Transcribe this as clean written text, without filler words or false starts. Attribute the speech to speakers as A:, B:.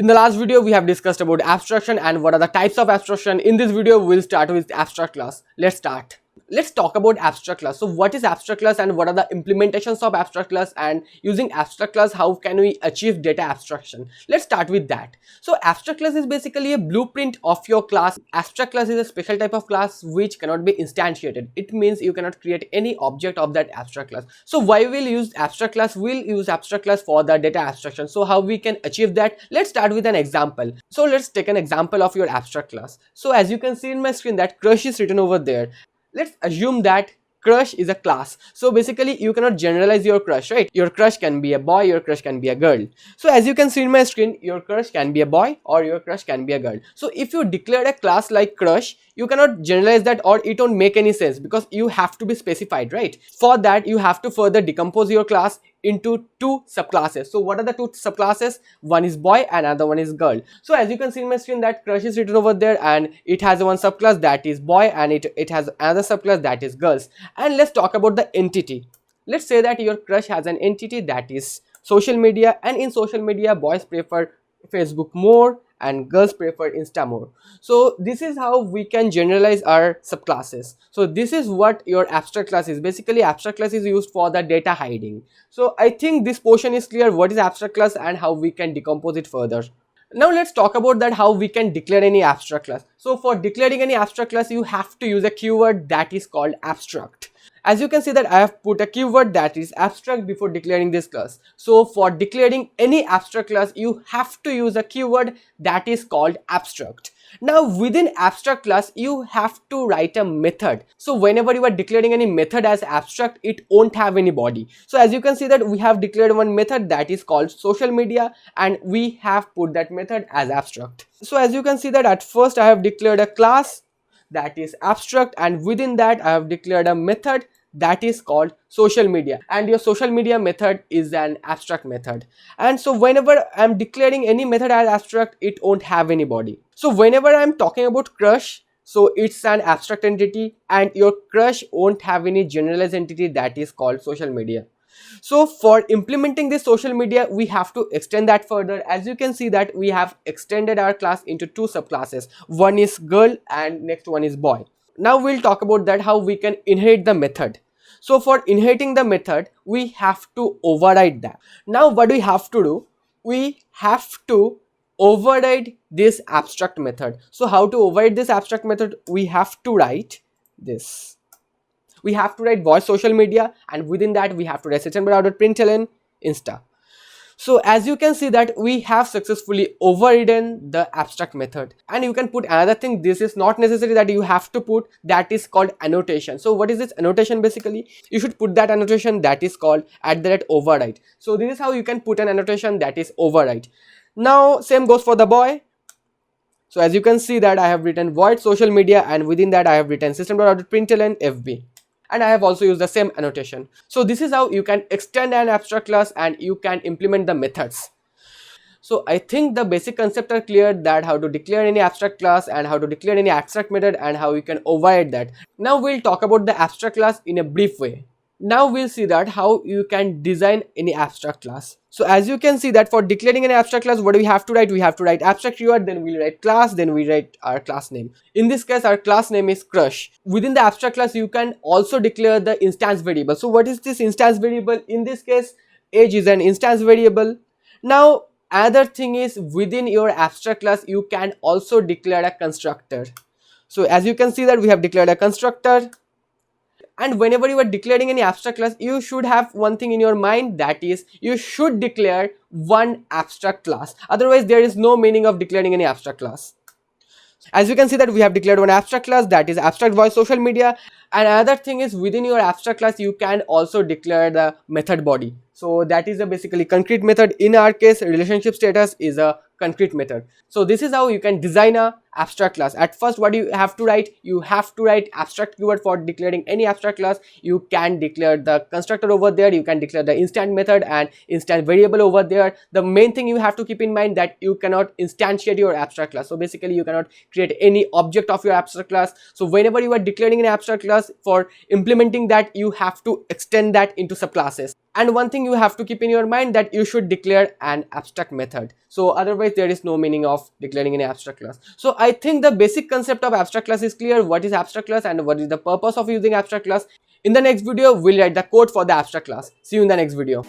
A: In the last video, we have discussed about abstraction and what are the types of abstraction. In this video, we'll start with abstract class. Let's start. Let's talk about abstract class. So what is abstract class and what are the implementations of abstract class, and using abstract class, how can we achieve data abstraction? Let's start with that. So abstract class is basically a blueprint of your class. Abstract class is a special type of class which cannot be instantiated. It means you cannot create any object of that abstract class. So why we'll use abstract class? We'll use abstract class for the data abstraction. So how we can achieve that? Let's start with an example. So let's take an example of your abstract class. So as you can see in my screen that crush is written over there. Let's assume that crush is a class. So basically you cannot generalize your crush, right? Your crush can be a boy, your crush can be a girl. So as you can see in my screen, your crush can be a boy or your crush can be a girl. So if you declare a class like crush, you cannot generalize that, or it won't make any sense because you have to be specified, right? For that you have to further decompose your class into two subclasses. So what are the two subclasses? One is boy and another one is girl. So as you can see in my screen that crush is written over there, and it has one subclass that is boy, and it has another subclass that is girls. And let's talk about the entity. Let's say that your crush has an entity that is social media, and in social media boys prefer Facebook more and girls prefer Insta more. So this is how we can generalize our subclasses. So this is what your abstract class is. Basically abstract class is used for the data hiding. So I think this portion is clear, what is abstract class and how we can decompose it further. Now let's talk about that, how we can declare any abstract class. So for declaring any abstract class, you have to use a keyword that is called abstract. As you can see that I have put a keyword that is abstract before declaring this class. So for declaring any abstract class, you have to use a keyword that is called abstract. Now within abstract class, you have to write a method. So whenever you are declaring any method as abstract, it won't have any body. So as you can see that we have declared one method that is called social media, and we have put that method as abstract. So as you can see that at first I have declared a class that is abstract, and within that I have declared a method that is called social media, and your social media method is an abstract method. And so whenever I'm declaring any method as abstract, it won't have any body. So whenever I'm talking about crush, so it's an abstract entity, and your crush won't have any generalized entity that is called social media. So for implementing this social media, we have to extend that further. As you can see that we have extended our class into two subclasses. One is girl and next one is boy. Now we'll talk about that, how we can inherit the method. So for inheriting the method, we have to override that. Now what do we have to do? We have to override this abstract method. So how to override this abstract method? We have to write this. We have to write voice social media, and within that we have to write Println Insta. So as you can see that we have successfully overridden the abstract method. And you can put another thing, this is not necessary that you have to put, that is called annotation. So what is this annotation? Basically you should put that annotation that is called @override. So this is how you can put an annotation that is override. Now same goes for the boy. So as you can see that I have written void social media, and within that I have written Println FB. And I have also used the same annotation. So this is how you can extend an abstract class and you can implement the methods. So I think the basic concepts are clear, that how to declare any abstract class and how to declare any abstract method and how you can override that. Now we'll talk about the abstract class in a brief way. Now we'll see that how you can design any abstract class. So as you can see that for declaring an abstract class, what do we have to write? We have to write abstract keyword, then we'll write class, then we write our class name. In this case, our class name is crush. Within the abstract class, you can also declare the instance variable. So what is this instance variable? In this case, age is an instance variable. Now another thing is, within your abstract class, you can also declare a constructor. So as you can see that we have declared a constructor. And whenever you are declaring any abstract class, you should have one thing in your mind, that is you should declare one abstract class. Otherwise there is no meaning of declaring any abstract class. As you can see that we have declared one abstract class, that is abstract voice social media. And another thing is, within your abstract class you can also declare the method body. So that is a basically concrete method. In our case, relationship status is a concrete method. So this is how you can design a abstract class. At first, what do you have to write? You have to write abstract keyword for declaring any abstract class. You can declare the constructor over there, you can declare the instant method and instant variable over there. The main thing you have to keep in mind that you cannot instantiate your abstract class. So basically you cannot create any object of your abstract class. So whenever you are declaring an abstract class, for implementing that you have to extend that into subclasses. And one thing you have to keep in your mind that you should declare an abstract method. So otherwise there is no meaning of declaring an abstract class. So I think the basic concept of abstract class is clear. What is abstract class and what is the purpose of using abstract class? In the next video, we'll write the code for the abstract class. See you in the next video.